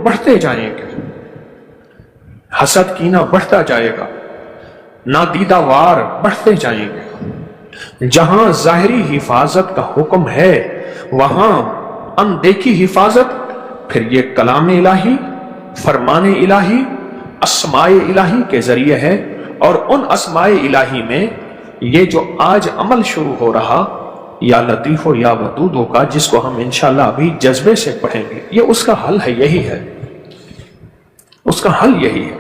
بڑھتے جائیں گے، حسد کینہ بڑھتا جائے گا، نادیدہ وار بڑھتے جائیں گے۔ جہاں ظاہری حفاظت کا حکم ہے وہاں اندیکھی حفاظت، پھر یہ کلام الہی، فرمان الہی، اسماء الہی کے ذریعے ہے۔ اور ان اسماء الہی میں یہ جو آج عمل شروع ہو رہا یا لطیف و یا ودود کا، جس کو ہم انشاءاللہ ابھی جذبے سے پڑھیں گے، یہ اس کا حل ہے، یہی ہے، اس کا حل یہی ہے۔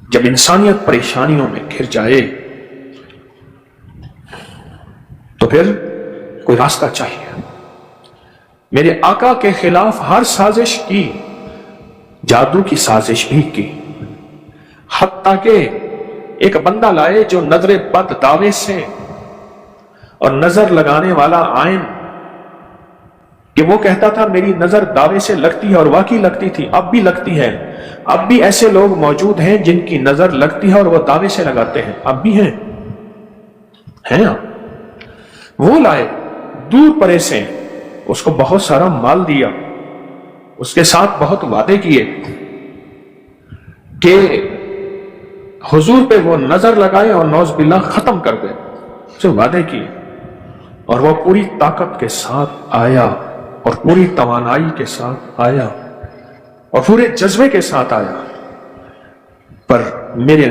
جب انسانیت پریشانیوں میں گھر جائے تو پھر کوئی راستہ چاہیے۔ میرے آقا کے خلاف ہر سازش کی، جادو کی سازش بھی کی، حتیٰ کہ ایک بندہ لائے جو نظر بد دعوے سے اور نظر لگانے والا عین، کہ وہ کہتا تھا میری نظر دعوے سے لگتی ہے، اور واقعی لگتی تھی، اب بھی لگتی ہے۔ اب بھی ایسے لوگ موجود ہیں جن کی نظر لگتی ہے اور وہ دعوے سے لگاتے ہیں، اب بھی ہیں وہ لائے دور پرے سے، اس کو بہت سارا مال دیا، اس کے ساتھ بہت وعدے کیے کہ حضور پہ وہ نظر لگائے اور نعوذ باللہ ختم کر دے، اسے وعدے کیے، اور وہ پوری طاقت کے ساتھ آیا اور پوری توانائی کے ساتھ آیا اور پورے جذبے کے ساتھ آیا، پر میرے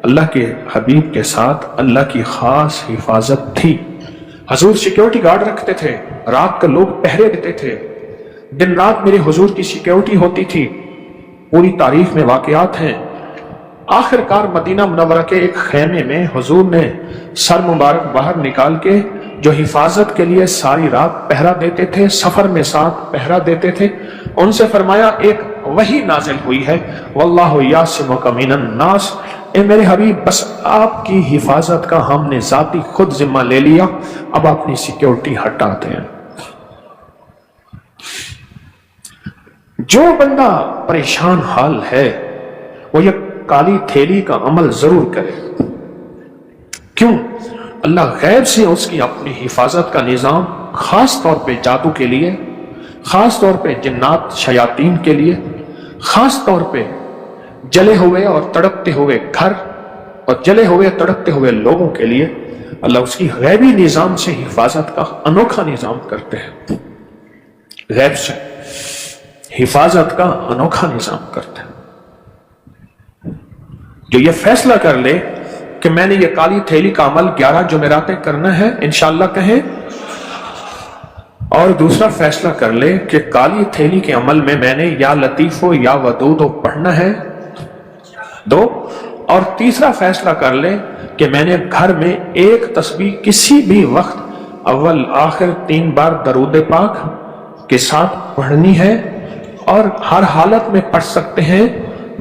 اللہ کے حبیب کے ساتھ اللہ کی خاص حفاظت تھی۔ حضور سیکیورٹی گارڈ رکھتے تھے، رات کا لوگ پہرے دیتے تھے، دن رات میرے حضور کی سیکیورٹی ہوتی تھی، پوری تاریخ میں واقعات ہیں۔ آخر کار مدینہ منورہ کے ایک خیمے میں حضور نے سر مبارک باہر نکال کے، جو حفاظت کے لیے ساری رات پہرا دیتے تھے، سفر میں ساتھ پہرا دیتے تھے، ان سے فرمایا ایک وحی نازل ہوئی ہے، واللہ یعصمک من الناس، اے میرے حبیب بس آپ کی حفاظت کا ہم نے ذاتی خود ذمہ لے لیا، اب اپنی سیکیورٹی ہٹاتے ہیں۔ جو بندہ پریشان حال ہے وہ یہ کالی تھیلی کا عمل ضرور کرے۔ کیوں؟ اللہ غیب سے اس کی اپنی حفاظت کا نظام، خاص طور پہ جادو کے لیے، خاص طور پہ جنات شیاطین کے لیے، خاص طور پہ جلے ہوئے اور تڑپتے ہوئے گھر اور جلے ہوئے تڑپتے ہوئے لوگوں کے لیے، اللہ اس کی غیبی نظام سے حفاظت کا انوکھا نظام کرتے ہیں، غیب سے حفاظت کا انوکھا نظام کرتے ہیں۔ جو یہ فیصلہ کر لے کہ میں نے یہ کالی تھیلی کا عمل 11 جمعراتیں کرنا ہے انشاءاللہ کہیں، اور دوسرا فیصلہ کر لے کہ کالی تھیلی کے عمل میں نے یا لطیف و یا ودود پڑھنا ہے 2، اور تیسرا فیصلہ کر لے کہ میں نے گھر میں ایک تسبیح کسی بھی وقت اول آخر 3 بار درود پاک کے ساتھ پڑھنی ہے، اور ہر حالت میں پڑھ سکتے ہیں،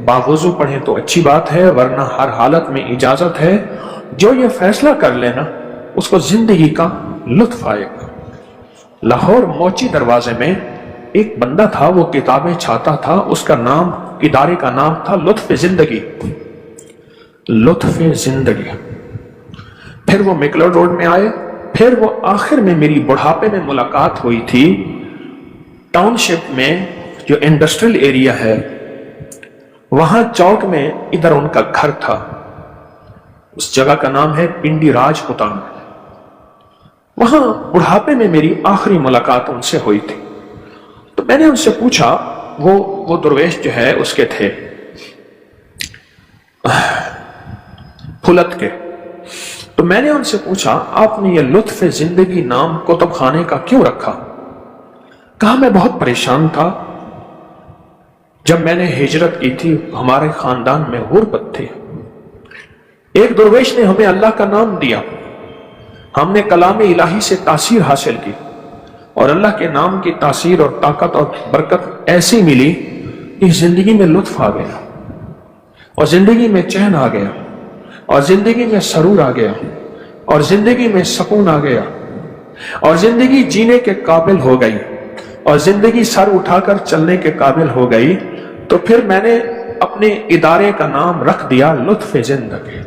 باوضو پڑھیں تو اچھی بات ہے، ورنہ ہر حالت میں اجازت ہے۔ جو یہ فیصلہ کر لینا اس کو زندگی کا لطف آئے گا۔ لاہور موچی دروازے میں ایک بندہ تھا، وہ کتابیں چھاتا تھا، اس کا نام، ادارے کا نام تھا لطف زندگی، لطف زندگی۔ پھر وہ مکلر روڈ میں آئے، پھر وہ آخر میں میری بڑھاپے میں ملاقات ہوئی تھی ٹاؤن شپ میں، جو انڈسٹریل ایریا ہے، وہاں چوک میں ادھر ان کا گھر تھا، اس جگہ کا نام ہے پنڈی راج پتان۔ وہاں بڑھاپے میں میری آخری ملاقات ان سے ہوئی تھی، تو میں نے ان سے پوچھا، وہ درویش جو ہے اس کے تھے پھلت کے، تو میں نے ان سے پوچھا آپ نے یہ لطف زندگی نام کتب خانے کا کیوں رکھا؟ کہا میں بہت پریشان تھا، جب میں نے ہجرت کی تھی ہمارے خاندان میں غربت تھی، ایک درویش نے ہمیں اللہ کا نام دیا، ہم نے کلام الہی سے تاثیر حاصل کی، اور اللہ کے نام کی تاثیر اور طاقت اور برکت ایسی ملی کہ زندگی میں لطف آ گیا، اور زندگی میں چین آ گیا، اور زندگی میں سرور آ گیا، اور زندگی میں سکون آ گیا، اور زندگی جینے کے قابل ہو گئی، اور زندگی سر اٹھا کر چلنے کے قابل ہو گئی۔ تو پھر میں نے اپنے ادارے کا نام رکھ دیا لطف زندگی۔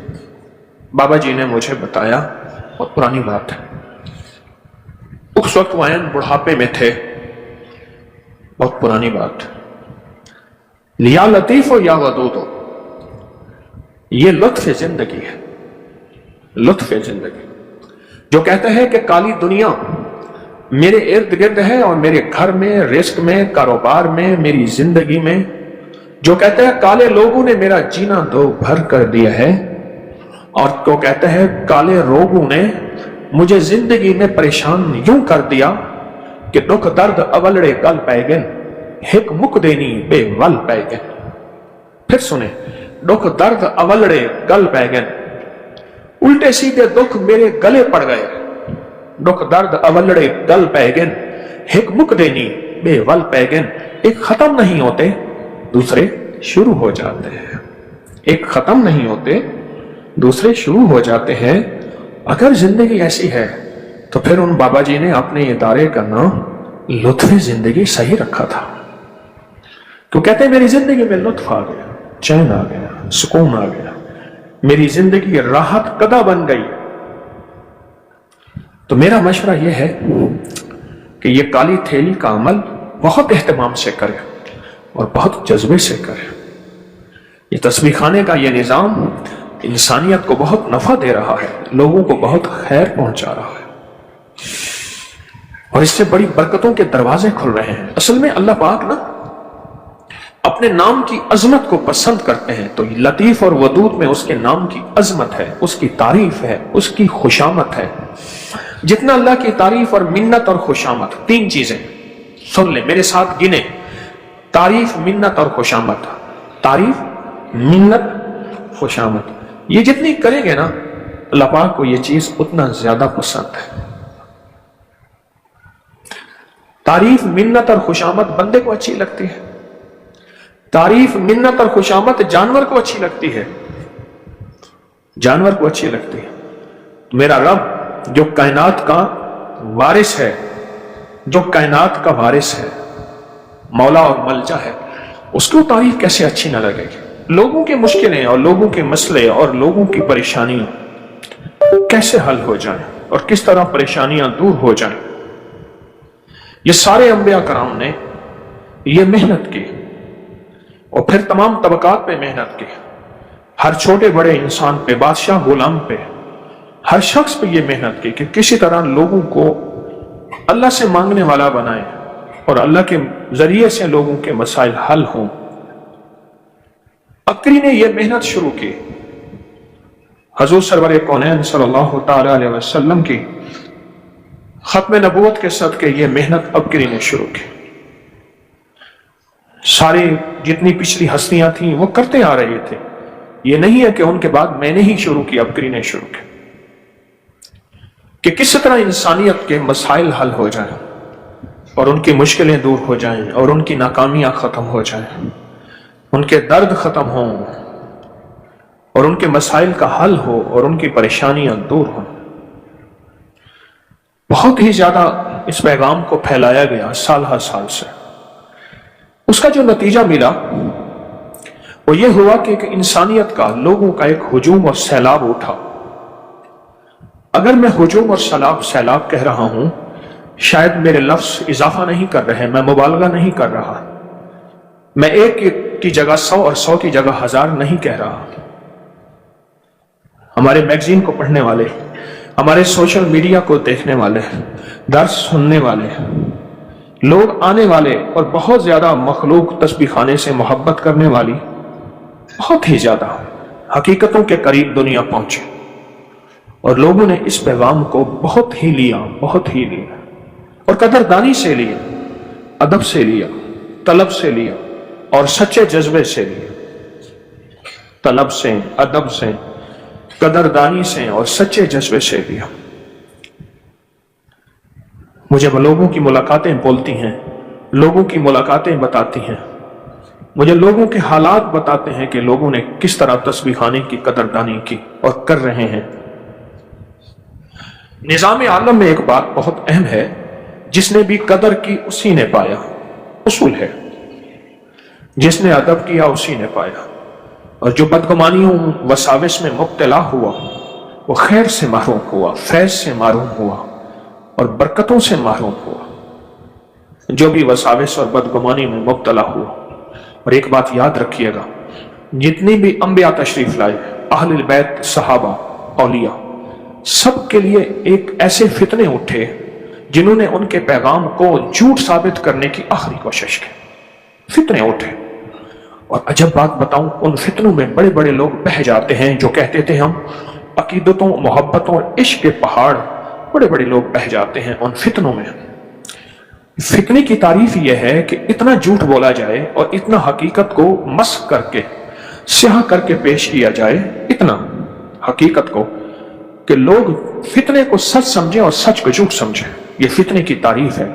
بابا جی نے مجھے بتایا، بہت پرانی بات ہے، اس وقت وہ بڑھاپے میں تھے، بہت پرانی بات. یا لطیف ہو یا ودود ہو، یہ لطف زندگی ہے، لطف زندگی. جو کہتا ہے کہ کالی دنیا میرے ارد گرد ہے اور میرے گھر میں، رزق میں، کاروبار میں، میری زندگی میں، جو کہتا ہے کالے لوگوں نے میرا جینا دو بھر کر دیا ہے، اور تو کہتا ہے کالے روگوں نے مجھے زندگی میں پریشان یوں کر دیا کہ دکھ درد اولڑے گل پے گن، ہک مک دینی بے ول پے گن. پھر سنیں، دکھ درد اولڑے گل پے گن، الٹے سیدھے دکھ میرے گلے پڑ گئے. دکھ درد اولڑے گل پے گن، ہک مک دینی بے ول پے گن. ایک ختم نہیں ہوتے دوسرے شروع ہو جاتے ہیں، ایک ختم نہیں ہوتے دوسرے شروع ہو جاتے ہیں. اگر زندگی ایسی ہے تو پھر ان بابا جی نے اپنے ادارے کا نام لطف زندگی صحیح رکھا تھا. تو کہتے ہیں میری زندگی میں لطف آ گیا، چین آ گیا، سکون آ گیا، میری زندگی راحت قدا بن گئی. تو میرا مشورہ یہ ہے کہ یہ کالی تھیلی کا عمل بہت اہتمام سے کرے اور بہت جذبے سے کرے. یہ تسبیح خانے کا یہ نظام انسانیت کو بہت نفع دے رہا ہے، لوگوں کو بہت خیر پہنچا رہا ہے، اور اس سے بڑی برکتوں کے دروازے کھل رہے ہیں. اصل میں اللہ پاک نا اپنے نام کی عظمت کو پسند کرتے ہیں. تو لطیف اور ودود میں اس کے نام کی عظمت ہے، اس کی تعریف ہے، اس کی خوشامت ہے. جتنا اللہ کی تعریف اور منت اور خوشامت، تین چیزیں سن لیں میرے ساتھ، گنے: تعریف، منت اور خوشامت. تعریف، منت، خوشامت، یہ جتنی کریں گے نا اللہ پاک کو یہ چیز اتنا زیادہ پسند ہے. تعریف، منت اور خوشامت بندے کو اچھی لگتی ہے. تعریف، منت اور خوشامت جانور کو اچھی لگتی ہے، جانور کو اچھی لگتی ہے. میرا رب جو کائنات کا وارث ہے، جو کائنات کا وارث ہے، مولا اور ملجا ہے، اس کو تعریف کیسے اچھی نہ لگے گی؟ لوگوں کی مشکلیں اور لوگوں کے مسئلے اور لوگوں کی پریشانیاں کیسے حل ہو جائیں اور کس طرح پریشانیاں دور ہو جائیں. یہ سارے انبیاء کرام نے یہ محنت کی، اور پھر تمام طبقات پہ محنت کی. ہر چھوٹے بڑے انسان پہ، بادشاہ غلام پہ، ہر شخص پہ یہ محنت کی کہ کسی طرح لوگوں کو اللہ سے مانگنے والا بنائے اور اللہ کے ذریعے سے لوگوں کے مسائل حل ہوں. عقری نے یہ محنت شروع کی. حضور سرور کونین صلی اللہ تعالی علیہ وسلم کی ختم نبوت کے صدقے یہ محنت عقری نے شروع کی. ساری جتنی پچھلی ہستیاں تھیں وہ کرتے آ رہے تھے. یہ نہیں ہے کہ ان کے بعد میں نے ہی شروع کی، عقری نے شروع کی، کہ کس طرح انسانیت کے مسائل حل ہو جائیں اور ان کی مشکلیں دور ہو جائیں اور ان کی ناکامیاں ختم ہو جائیں، ان کے درد ختم ہوں اور ان کے مسائل کا حل ہو اور ان کی پریشانیاں دور ہوں. بہت ہی زیادہ اس پیغام کو پھیلایا گیا سال ہر سال سے. اس کا جو نتیجہ ملا وہ یہ ہوا کہ ایک انسانیت کا، لوگوں کا ایک ہجوم اور سیلاب اٹھا. اگر میں ہجوم اور سیلاب کہہ رہا ہوں، شاید میرے لفظ اضافہ نہیں کر رہے، میں مبالغہ نہیں کر رہا، میں ایک کی جگہ 100 اور 100 کی جگہ 1000 نہیں کہہ رہا. ہمارے میگزین کو پڑھنے والے، ہمارے سوشل میڈیا کو دیکھنے والے، درس سننے والے لوگ آنے والے، اور بہت زیادہ مخلوق تسبیح خانے سے محبت کرنے والی بہت ہی زیادہ حقیقتوں کے قریب دنیا پہنچے، اور لوگوں نے اس پیغام کو بہت ہی لیا، بہت ہی لیا، اور قدردانی سے لیا، ادب سے لیا، طلب سے لیا اور سچے جذبے سے لیا. طلب سے، ادب سے، قدردانی سے اور سچے جذبے سے لیا. مجھے لوگوں کی ملاقاتیں بولتی ہیں، لوگوں کی ملاقاتیں بتاتی ہیں، مجھے لوگوں کے حالات بتاتے ہیں کہ لوگوں نے کس طرح تسبیح خانے کی قدردانی کی اور کر رہے ہیں. نظام عالم میں ایک بات بہت اہم ہے، جس نے بھی قدر کی اسی نے پایا. اصول ہے، جس نے ادب کیا اسی نے پایا، اور جو بدگمانیوں وساوس میں مبتلا ہوا وہ خیر سے محروم ہوا، فیض سے محروم ہوا اور برکتوں سے محروم ہوا. جو بھی وساوس اور بدگمانی میں مبتلا ہوا. اور ایک بات یاد رکھیے گا، جتنی بھی انبیاء تشریف لائے، اہل البیت، صحابہ، اولیاء، سب کے لیے ایک ایسے فتنے اٹھے جنہوں نے ان کے پیغام کو جھوٹ ثابت کرنے کی آخری کوشش کی. فتنے اٹھے، اور عجب بات بتاؤں، ان فتنوں میں بڑے بڑے لوگ بہہ جاتے ہیں جو کہتے تھے ہم عقیدتوں، محبتوں اور عشق کے پہاڑ. بڑے بڑے لوگ بہہ جاتے ہیں ان فتنوں میں. فتنے کی تعریف یہ ہے کہ اتنا جھوٹ بولا جائے اور اتنا حقیقت کو مسخ کر کے، سیاہ کر کے پیش کیا جائے، اتنا حقیقت کو کہ لوگ فتنے کو سچ سمجھیں اور سچ کو جھوٹ سمجھیں. یہ فتنے کی تعریف ہے.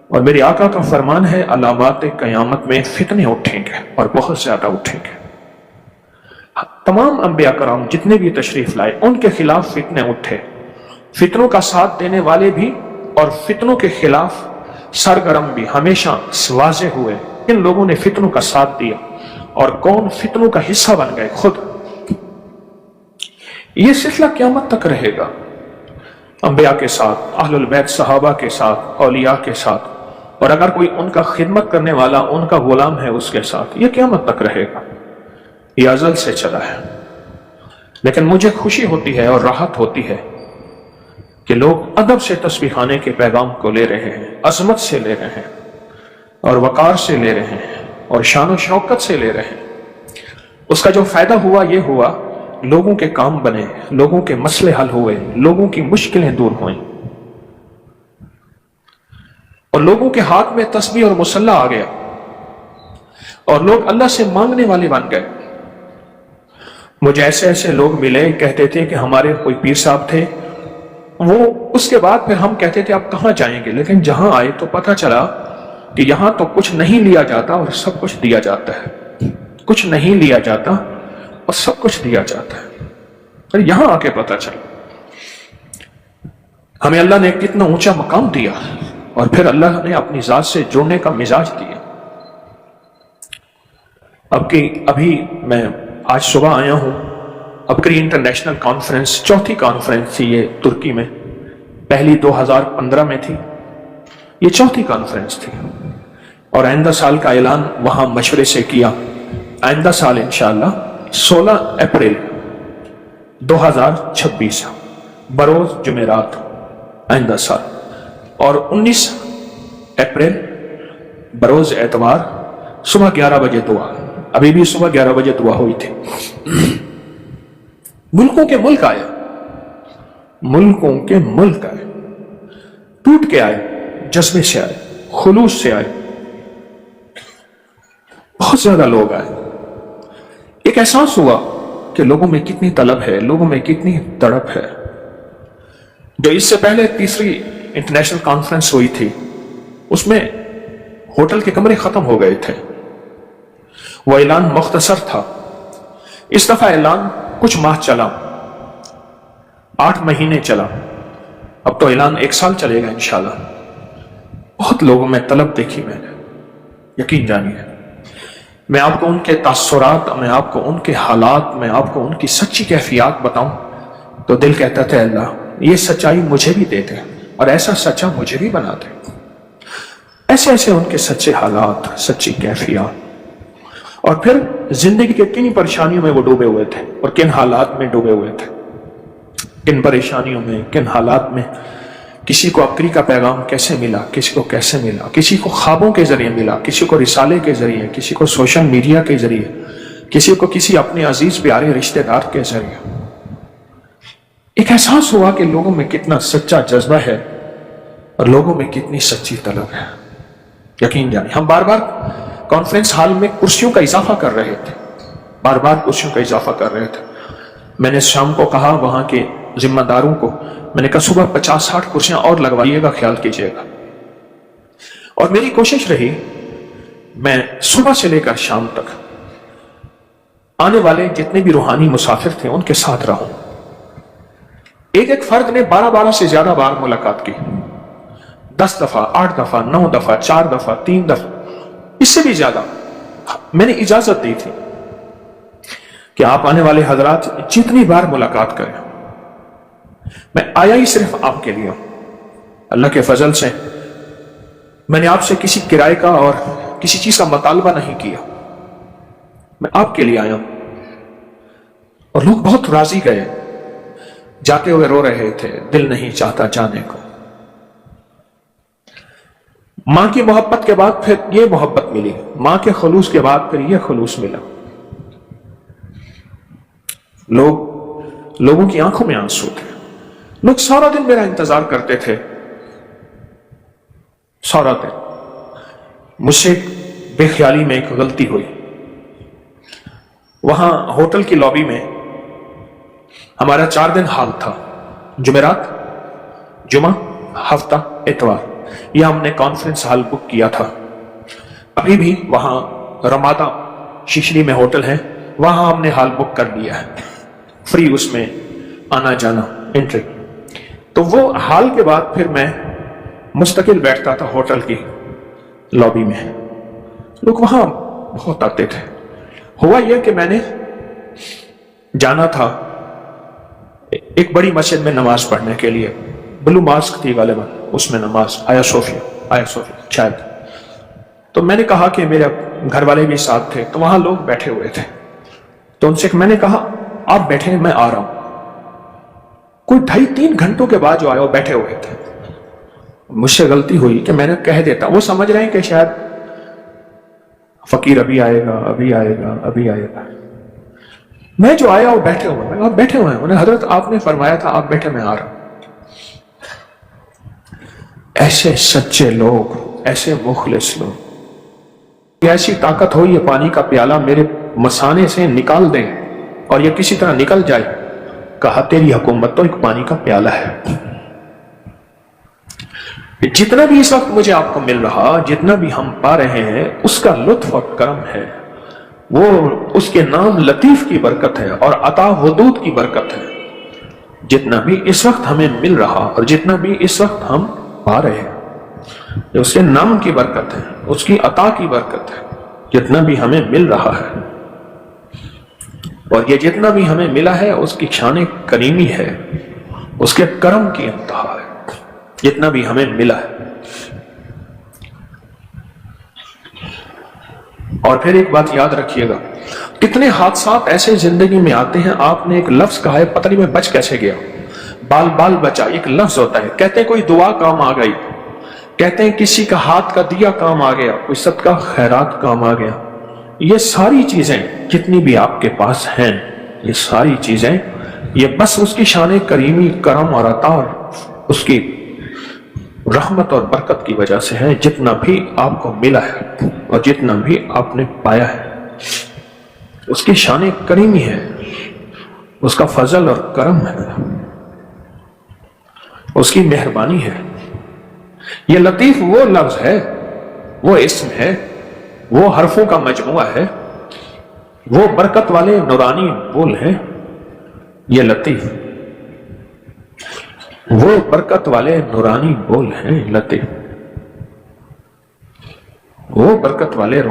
اور میرے آقا کا فرمان ہے، علامات قیامت میں فتنے اٹھیں گے اور بہت زیادہ اٹھیں گے. تمام انبیاء کرام جتنے بھی تشریف لائے ان کے خلاف فتنے اٹھے. فتنوں کا ساتھ دینے والے بھی اور فتنوں کے خلاف سرگرم بھی ہمیشہ واضح ہوئے. ان لوگوں نے فتنوں کا ساتھ دیا، اور کون فتنوں کا حصہ بن گئے؟ خود. یہ سلسلہ قیامت تک رہے گا، انبیاء کے ساتھ، اہل البیت، صحابہ کے ساتھ، اولیاء کے ساتھ، اور اگر کوئی ان کا خدمت کرنے والا ان کا غلام ہے اس کے ساتھ. یہ قیامت تک رہے گا، یہ ازل سے چلا ہے. لیکن مجھے خوشی ہوتی ہے اور راحت ہوتی ہے کہ لوگ ادب سے تسبیح خانے کے پیغام کو لے رہے ہیں، عظمت سے لے رہے ہیں، اور وقار سے لے رہے ہیں، اور شان و شوکت سے لے رہے ہیں. اس کا جو فائدہ ہوا یہ ہوا، لوگوں کے کام بنے، لوگوں کے مسئلے حل ہوئے، لوگوں کی مشکلیں دور ہوئیں، اور لوگوں کے ہاتھ میں تسبیح اور مصلی آ گیا، اور لوگ اللہ سے مانگنے والے بن گئے. مجھے ایسے ایسے لوگ ملے، کہتے تھے کہ ہمارے کوئی پیر صاحب تھے، وہ اس کے بعد پھر ہم کہتے تھے آپ کہاں جائیں گے، لیکن جہاں آئے تو پتہ چلا کہ یہاں تو کچھ نہیں لیا جاتا اور سب کچھ دیا جاتا ہے. کچھ نہیں لیا جاتا اور سب کچھ دیا جاتا ہے. اور یہاں آ کے پتہ چلا ہمیں اللہ نے کتنا اونچا مقام دیا، اور پھر اللہ نے اپنی ذات سے جڑنے کا مزاج دیا. ابھی میں آج صبح آیا ہوں. ابکری انٹرنیشنل کانفرنس، چوتھی کانفرنس تھی یہ ترکی میں. پہلی 2015 میں تھی، یہ چوتھی کانفرنس تھی. اور آئندہ سال کا اعلان وہاں مشورے سے کیا. آئندہ سال انشاءاللہ 16 اپریل 2026 بروز جمعرات آئندہ سال، اور 19 اپریل بروز اتوار صبح 11 بجے دعا. ابھی بھی صبح 11 بجے دعا ہوئی تھی. ملکوں کے ملک آئے، ملکوں کے ملک آئے، ٹوٹ کے آئے، جذبے سے آئے، خلوص سے آئے. بہت زیادہ لوگ آئے. ایک احساس ہوا کہ لوگوں میں کتنی طلب ہے، لوگوں میں کتنی تڑپ ہے. جو اس سے پہلے تیسری انٹرنیشنل کانفرنس ہوئی تھی اس میں ہوٹل کے کمرے ختم ہو گئے تھے، وہ اعلان مختصر تھا. اس دفعہ اعلان کچھ ماہ چلا، 8 مہینے چلا. اب تو اعلان 1 سال چلے گا انشاءاللہ. بہت لوگوں میں طلب دیکھی میں نے، یقین جانیے. میں آپ کو ان کے تاثرات، میں آپ کو ان کے حالات، میں آپ کو ان کی سچی کیفیات بتاؤں تو دل کہتا تھا اللہ یہ سچائی مجھے بھی دے دے، اور ایسا سچا مجھے بھی بنا دے. ایسے ایسے ان کے سچے حالات، سچی کیفیات. اور پھر زندگی کے کن پریشانیوں میں وہ ڈوبے ہوئے تھے، اور کن حالات میں ڈوبے ہوئے تھے، کن پریشانیوں میں، کن حالات میں. کسی کو ابکری کا پیغام کیسے ملا، کسی کو کیسے ملا، کسی کو خوابوں کے ذریعے ملا، کسی کو رسالے کے ذریعے، کسی کو سوشل میڈیا کے ذریعے، کسی کو کسی اپنے عزیز پیارے رشتہ دار کے ذریعے. ایک احساس ہوا کہ لوگوں میں کتنا سچا جذبہ ہے اور لوگوں میں کتنی سچی طلب ہے. یقین جانیں ہم بار بار کانفرنس ہال میں کرسیوں کا اضافہ کر رہے تھے، بار بار کرسیوں کا اضافہ کر رہے تھے. میں نے شام کو کہا وہاں کے ذمہ داروں کو، میں نے کہا صبح 50-60 کرسیاں اور لگوائیے گا، خیال کیجیے گا. اور میری کوشش رہی میں صبح سے لے کر شام تک آنے والے جتنے بھی روحانی مسافر تھے ان کے ساتھ رہوں. ایک ایک فرد نے 12 سے زیادہ بار ملاقات کی، 10 دفعہ، 8 دفعہ، 9 دفعہ، 4 دفعہ، 3 دفعہ، اس سے بھی زیادہ. میں نے اجازت دی تھی کہ آپ آنے والے حضرات جتنی بار ملاقات کریں. میں آیا ہی صرف آپ کے لیے. اللہ کے فضل سے میں نے آپ سے کسی کرائے کا اور کسی چیز کا مطالبہ نہیں کیا، میں آپ کے لیے آیا ہوں۔ اور لوگ بہت راضی گئے، جاتے ہوئے رو رہے تھے، دل نہیں چاہتا جانے کو۔ ماں کی محبت کے بعد پھر یہ محبت ملی، ماں کے خلوص کے بعد پھر یہ خلوص ملا۔ لوگوں کی آنکھوں میں آنسو تھے، لوگ سارا دن میرا انتظار کرتے تھے، سارا دن۔ مجھ سے بے خیالی میں ایک غلطی ہوئی، وہاں ہوٹل کی لابی میں ہمارا 4 دن ہال تھا، جمعرات، جمعہ، ہفتہ، اتوار، یہ ہم نے کانفرنس ہال بک کیا تھا۔ ابھی بھی وہاں رمادہ ششری میں ہوٹل ہے، وہاں ہم نے ہال بک کر لیا ہے، فری اس میں آنا جانا انٹری۔ تو وہ ہال کے بعد پھر میں مستقل بیٹھتا تھا ہوٹل کی لابی میں، لوگ وہاں بہت آتے تھے۔ ہوا یہ کہ میں نے جانا تھا ایک بڑی مسجد میں نماز پڑھنے کے لیے، بلو ماسک تھی غالباً، اس میں نماز، آیا صوفیہ شاید۔ تو میں نے کہا کہ میرے گھر والے بھی ساتھ تھے، تو وہاں لوگ بیٹھے ہوئے تھے، تو ان سے میں نے کہا آپ بیٹھے، میں آ رہا ہوں۔ کوئی 2.5-3 گھنٹوں کے بعد جو آئے وہ بیٹھے ہوئے تھے۔ مجھ سے غلطی ہوئی کہ میں نے کہہ دیتا، وہ سمجھ رہے ہیں کہ شاید فقیر ابھی آئے گا، ابھی آئے گا، ابھی آئے گا۔ میں جو آیا وہ بیٹھے ہوئے ہیں، آپ بیٹھے ہوئے ہیں، انہیں حضرت آپ نے فرمایا تھا آپ بیٹھے، میں آ رہا ہوں۔ ایسے سچے لوگ، ایسے مخلص لوگ، ایسی طاقت ہو یہ پانی کا پیالہ میرے مسانے سے نکال دیں اور یہ کسی طرح نکل جائے۔ کہا تیری حکومت تو ایک پانی کا پیالہ ہے۔ جتنا بھی اس وقت مجھے آپ کو مل رہا، جتنا بھی ہم پا رہے ہیں، اس کا لطف اور کرم ہے، وہ اس کے نام لطیف کی برکت ہے اور عطا ودود کی برکت ہے۔ جتنا بھی اس وقت ہمیں مل رہا اور جتنا بھی اس وقت ہم پا رہے ہیں، یہ اس کے نام کی برکت ہے، اس کی عطا کی برکت ہے، جتنا بھی ہمیں مل رہا ہے۔ اور یہ جتنا بھی ہمیں ملا ہے اس کی شان کریمی ہے، اس کے کرم کی انتہا ہے، جتنا بھی ہمیں ملا ہے۔ اور پھر ایک بات یاد رکھیے گا، کتنے حادثات ایسے زندگی میں آتے ہیں، آپ نے ایک لفظ کہا ہے، پتہ نہیں میں بچ کیسے گیا، بال بال بچا، ایک لفظ ہوتا ہے، کہتے ہیں کوئی دعا کام آ گئی، کہتے ہیں کسی کا ہاتھ کا دیا کام آ گیا، کوئی صدقہ خیرات کام آ گیا۔ یہ ساری چیزیں جتنی بھی آپ کے پاس ہیں، یہ ساری چیزیں یہ بس اس کی شان کریمی، کرم اور عطا اور اس کی رحمت اور برکت کی وجہ سے ہے۔ جتنا بھی آپ کو ملا ہے اور جتنا بھی آپ نے پایا ہے، اس کی شان کریمی ہے، اس کا فضل اور کرم ہے، اس کی مہربانی ہے۔ یہ لطیف وہ لفظ ہے، وہ اسم ہے، وہ حرفوں کا مجموعہ ہے، وہ برکت والے نورانی بول ہیں۔ یہ لطیف وہ برکت والے نورانی بول ہیں، لطیف وہ برکت والے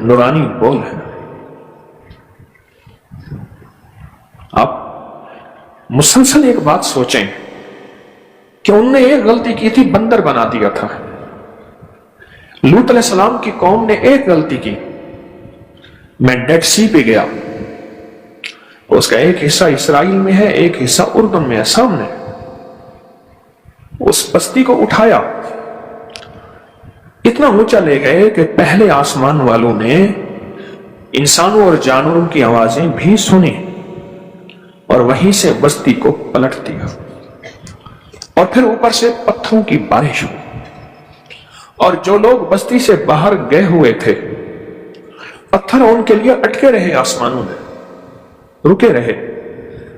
نورانی بول ہیں۔ آپ مسلسل ایک بات سوچیں کہ انہوں نے ایک غلطی کی تھی، بندر بنا دیا تھا۔ لوط علیہ السلام کی قوم نے ایک غلطی کی، میں ڈیڈ سی پہ گیا، اس کا ایک حصہ اسرائیل میں ہے، ایک حصہ اردن میں ہے سامنے، اس بستی کو اٹھایا، اتنا اونچا لے گئے کہ پہلے آسمان والوں نے انسانوں اور جانوروں کی آوازیں بھی سنی اور وہیں سے بستی کو پلٹ دیا، اور پھر اوپر سے پتھروں کی بارش ہوئی، اور جو لوگ بستی سے باہر گئے ہوئے تھے، پتھر ان کے لیے اٹکے رہے، آسمانوں میں رکے رہے۔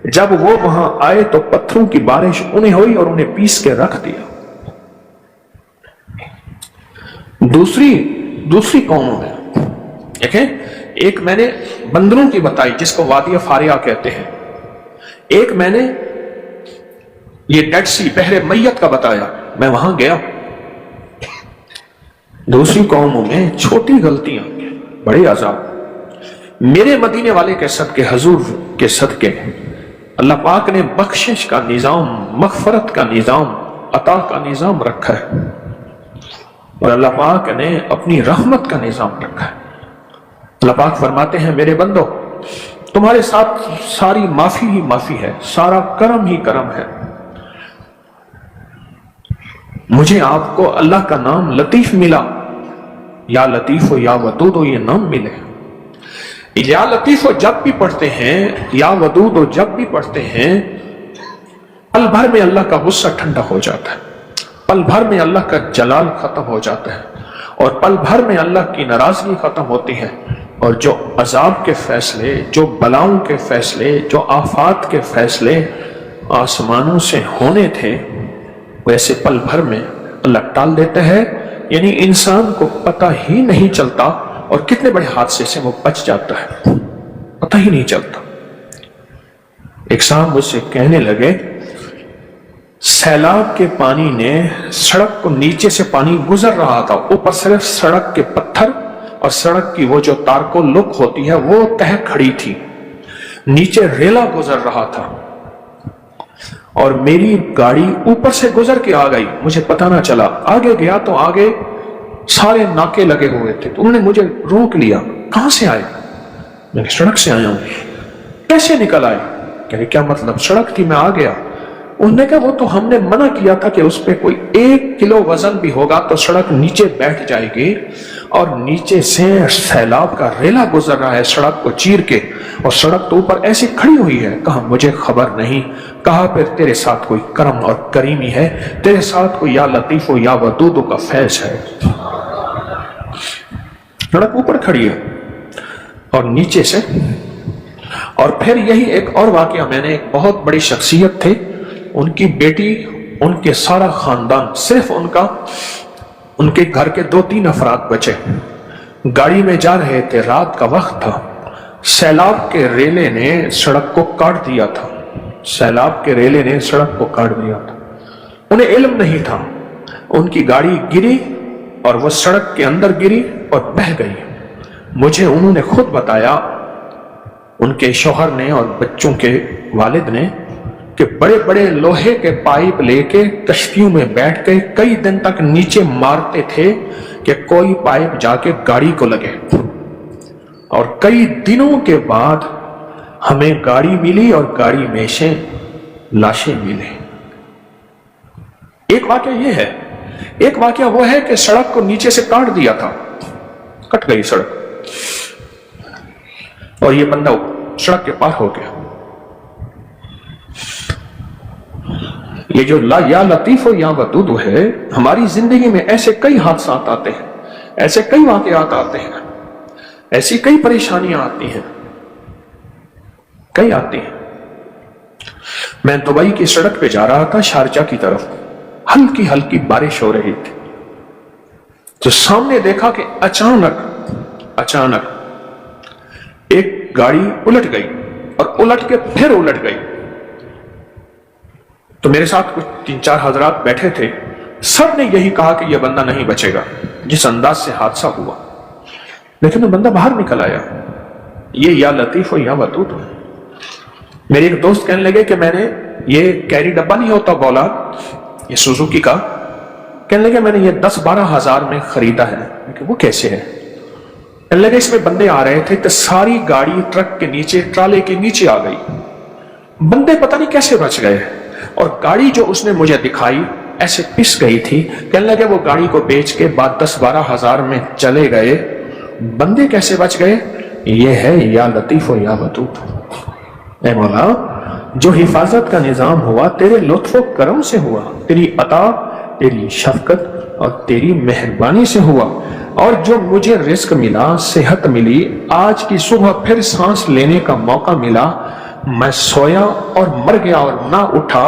جب وہ وہاں آئے تو پتھروں کی بارش انہیں ہوئی اور انہیں پیس کے رکھ دیا۔ دوسری قوموں میں دیکھیں، ایک میں نے بندروں کی بتائی جس کو وادی فاریہ کہتے ہیں، ایک میں نے یہ ڈیڈ سی بحر میت کا بتایا، میں وہاں گیا۔ دوسری قوموں میں چھوٹی غلطیاں بڑے عذاب۔ میرے مدینے والے کے صدقے، حضور کے صدقے، اللہ پاک نے بخشش کا نظام، مغفرت کا نظام، عطا کا نظام رکھا ہے۔ اور اللہ پاک نے اپنی رحمت کا نظام رکھا ہے۔ اللہ پاک فرماتے ہیں میرے بندو تمہارے ساتھ ساری معافی ہی معافی ہے، سارا کرم ہی کرم ہے۔ مجھے آپ کو اللہ کا نام لطیف ملا، یا لطیف و یا ودود و یہ نام ملے۔ یا لطیف و جب بھی پڑھتے ہیں، یا ودود و جب بھی پڑھتے ہیں، پل بھر میں اللہ کا غصہ ٹھنڈا ہو جاتا ہے، پل بھر میں اللہ کا جلال ختم ہو جاتا ہے، اور پل بھر میں اللہ کی ناراضگی ختم ہوتی ہے، اور جو عذاب کے فیصلے، جو بلاؤں کے فیصلے، جو آفات کے فیصلے آسمانوں سے ہونے تھے ویسے پل بھر میں اللہ ٹال دیتا ہے، یعنی انسان کو پتہ ہی نہیں چلتا، اور کتنے بڑے حادثے سے وہ بچ جاتا ہے، پتہ ہی نہیں چلتا۔ ایک صاحب مجھ سے کہنے لگے سیلاب کے پانی نے سڑک کو نیچے سے پانی گزر رہا تھا، اوپر صرف سڑک کے پتھر اور سڑک کی وہ جو تارکو لک ہوتی ہے وہ تہ کھڑی تھی، نیچے ریلا گزر رہا تھا، اور میری گاڑی اوپر سے گزر کے آ گئی، مجھے پتہ نہ چلا۔ آگے گیا تو آگے سارے ناکے لگے ہوئے تھے، تو انہوں نے مجھے روک لیا، کہاں سے آئے؟ میں نے سڑک سے آیا ہوں۔ کیسے نکل آئے؟ کہ کیا مطلب؟ سڑک تھی، میں آ گیا۔ انہوں نے کہا وہ تو ہم نے منع کیا تھا کہ اس پہ کوئی 1 کلو وزن بھی ہوگا تو سڑک نیچے بیٹھ جائے گی، اور نیچے سے سیلاب کا ریلا گزر رہا ہے سڑک کو چیر کے، اور سڑک تو اوپر ایسی کھڑی ہوئی ہے۔ کہا مجھے خبر نہیں۔ کہا پھر تیرے ساتھ کوئی کرم اور کریمی ہے، تیرے ساتھ کوئی یا لطیف و یا ودود کا فیض ہے۔ سڑک اوپر کھڑی ہے اور نیچے سے۔ اور پھر یہی ایک اور واقعہ، میں نے ایک بہت بڑی شخصیت تھے، ان کی بیٹی، ان کے سارا خاندان، صرف ان کے گھر کے 2-3 افراد بچے، گاڑی میں جا رہے تھے، رات کا وقت تھا، سیلاب کے ریلے نے سڑک کو کاٹ دیا تھا، سیلاب کے ریلے نے سڑک کو کاٹ دیا تھا۔ انہیں علم نہیں تھا، ان کی گاڑی گری اور وہ سڑک کے اندر گری اور بہہ گئی۔ مجھے انہوں نے خود بتایا، ان کے شوہر نے اور بچوں کے والد نے، کہ بڑے بڑے لوہے کے پائپ لے کے کشتیوں میں بیٹھ کے کئی دن تک نیچے مارتے تھے کہ کوئی پائپ جا کے گاڑی کو لگے، اور کئی دنوں کے بعد ہمیں گاڑی ملی اور گاڑی میں سے لاشیں ملیں۔ ایک واقعہ یہ ہے، ایک واقعہ وہ ہے کہ سڑک کو نیچے سے کاٹ دیا تھا، کٹ گئی سڑک، اور یہ بندہ سڑک کے پار ہو گیا۔ یہ جو یا لطیف و یا ودود ہے، ہماری زندگی میں ایسے کئی حادثات آتے ہیں، ایسے کئی واقعات آتے ہیں، ایسی کئی پریشانیاں آتی ہیں، کئی آتی ہیں۔ میں دبئی کی سڑک پہ جا رہا تھا شارجہ کی طرف، ہلکی ہلکی بارش ہو رہی تھی، تو سامنے دیکھا کہ اچانک ایک گاڑی الٹ گئی، اور الٹ کے پھر الٹ گئی۔ تو میرے ساتھ کچھ 3-4 حضرات بیٹھے تھے، سب نے یہی کہا کہ یہ بندہ نہیں بچے گا، جس انداز سے حادثہ ہوا۔ لیکن وہ بندہ باہر نکل آیا۔ یہ یا لطیف ہو یا ودود ہو۔ میرے ایک دوست کہنے لگے کہ میں نے یہ کیری ڈبہ نہیں ہوتا بولا، یہ سوزوکی کا، کہنے لگے میں نے یہ 10-12 ہزار میں خریدا ہے۔ کہ وہ کیسے ہے؟ کہنے لگے اس میں بندے آ رہے تھے تو ساری گاڑی ٹرک کے نیچے، ٹرالے کے نیچے آ گئی، بندے پتہ نہیں کیسے بچ گئے، اور گاڑی جو اس نے مجھے دکھائی ایسے پس گئی تھی۔ کہنے لگے وہ گاڑی کو بیچ کے بعد 10-12 ہزار میں چلے گئے، بندے کیسے بچ گئے؟ یہ ہے یا لطیف و یا ودود۔ اے مولا، جو حفاظت کا نظام ہوا تیرے لطف و کرم سے ہوا، تیری عطا، تیری شفقت اور تیری مہربانی سے ہوا، اور جو مجھے رزق ملا، صحت ملی، آج کی صبح پھر سانس لینے کا موقع ملا، میں سویا اور مر گیا اور نہ اٹھا،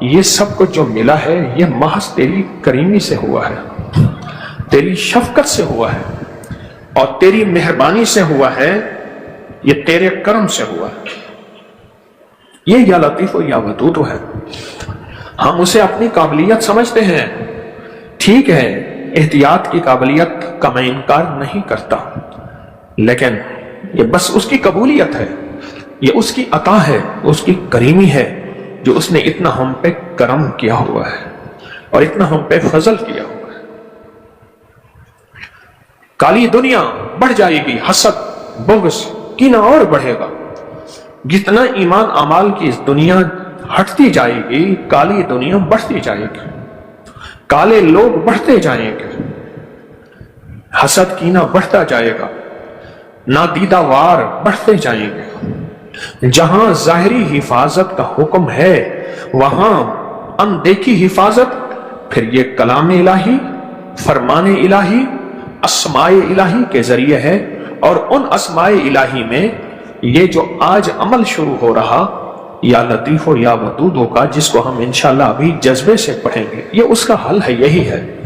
یہ سب کچھ جو ملا ہے یہ محض تیری کریمی سے ہوا ہے، تیری شفقت سے ہوا ہے، اور تیری مہربانی سے ہوا ہے، یہ تیرے کرم سے ہوا ہے۔ یہ یا لطیف و یا ودود ہے۔ ہم اسے اپنی قابلیت سمجھتے ہیں، ٹھیک ہے، احتیاط کی قابلیت کا میں انکار نہیں کرتا، لیکن یہ بس اس کی قبولیت ہے، یہ اس کی عطا ہے، اس کی کریمی ہے، جو اس نے اتنا ہم پہ کرم کیا ہوا ہے اور اتنا ہم پہ فضل کیا ہوا ہے۔ کالی دنیا بڑھ جائے گی، حسد، بغض، کینہ اور بڑھے گا۔ جتنا ایمان اعمال کی اس دنیا ہٹتی جائے گی، کالی دنیا بڑھتی جائے گی، کالے لوگ بڑھتے جائیں گے، حسد کینہ بڑھتا جائے گا، نادیدہ وار بڑھتے جائیں گے۔ جہاں ظاہری حفاظت کا حکم ہے وہاں اندیکھی حفاظت، پھر یہ کلام الہی، فرمان الہی، اسماء الہی کے ذریعے ہے۔ اور ان اسماء الہی میں یہ جو آج عمل شروع ہو رہا یا لطیف و یا ودود کا، جس کو ہم انشاءاللہ ابھی جذبے سے پڑھیں گے، یہ اس کا حل ہے، یہی ہے۔